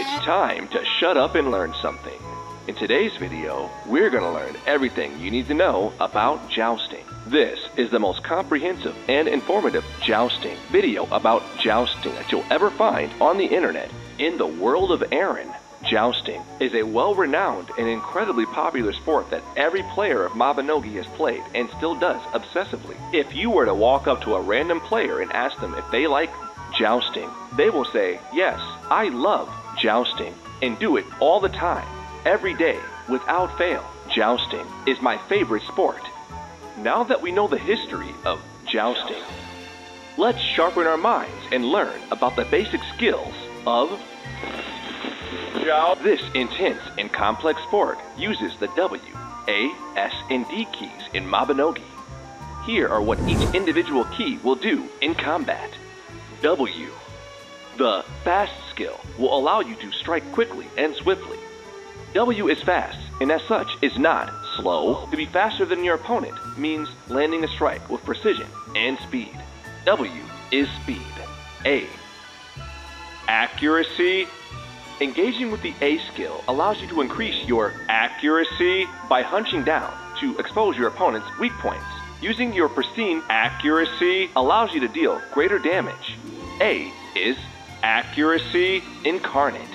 It's time to shut up and learn something. In today's video, we're going to learn everything you need to know about jousting. This is the most comprehensive and informative jousting video about jousting that you'll ever find on the internet. In the world of Aaron, jousting is a well-renowned and incredibly popular sport that every player of Mabinogi has played and still does obsessively. If you were to walk up to a random player and ask them if they like jousting, they will say, "Yes, I love jousting and do it all the time, every day, without fail. Jousting is my favorite sport." Now that we know the history of jousting, let's sharpen our minds and learn about the basic skills of joust. This intense and complex sport uses the W, A, S, and D keys in Mabinogi. Here are what each individual key will do in combat. W. The fast skill will allow you to strike quickly and swiftly. W is fast, and as such is not slow. To be faster than your opponent means landing a strike with precision and speed. W is speed. A. Accuracy. Engaging with the A skill allows you to increase your accuracy by hunching down to expose your opponent's weak points. Using your pristine accuracy allows you to deal greater damage. A is accuracy incarnate.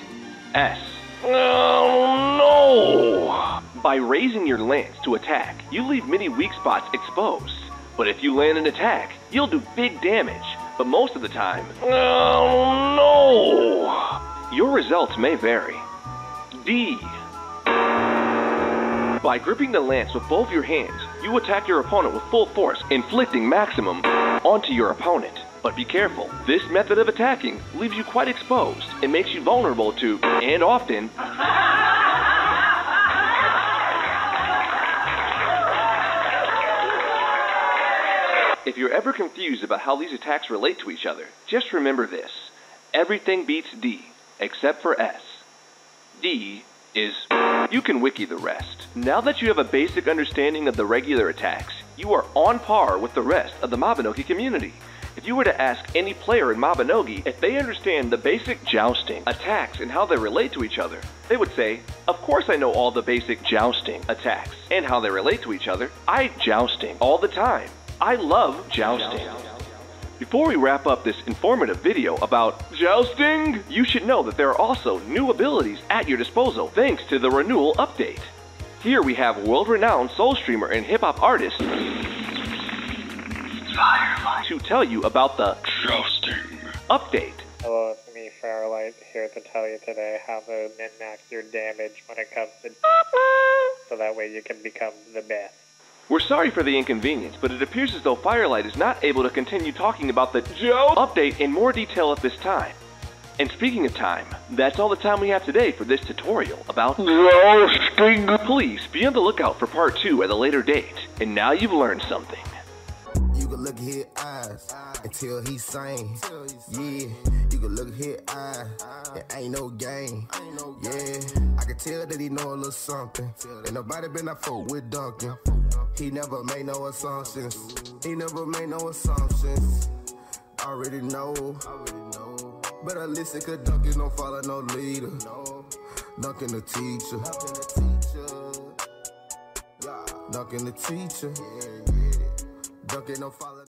S. Oh no! By raising your lance to attack, you leave many weak spots exposed. But if you land an attack, you'll do big damage. But most of the time, oh no! Your results may vary. D. By gripping the lance with both your hands, you attack your opponent with full force, inflicting maximum onto your opponent. But be careful, this method of attacking leaves you quite exposed and makes you vulnerable to, and often, if you're ever confused about how these attacks relate to each other, just remember this. Everything beats D, except for S. D is... You can wiki the rest. Now that you have a basic understanding of the regular attacks, you are on par with the rest of the Mabinogi community. If you were to ask any player in Mabinogi if they understand the basic jousting attacks and how they relate to each other, they would say, "Of course I know all the basic jousting attacks and how they relate to each other. I jousting all the time. I love jousting." Before we wrap up this informative video about jousting, you should know that there are also new abilities at your disposal thanks to the renewal update. Here we have world-renowned soul streamer and hip-hop artist to tell you about the jousting update. Hello, it's me, Firelight, here to tell you today how to min-max your damage when it comes to so that way you can become the best. We're sorry for the inconvenience, but it appears as though Firelight is not able to continue talking about the joust update in more detail at this time. And speaking of time, that's all the time we have today for this tutorial about jousting. Please be on the lookout for part 2 at a later date. And now you've learned something. You can look at his eyes until he sing. Yeah, you can look at his eyes. It ain't no game. Yeah, I can tell that he know a little something. Ain't nobody been out for with Duncan. He never made no assumptions. He never made no assumptions. Already know. Better listen, cause Duncan don't follow no leader. Duncan the teacher. Duncan the teacher. Duncan don't follow.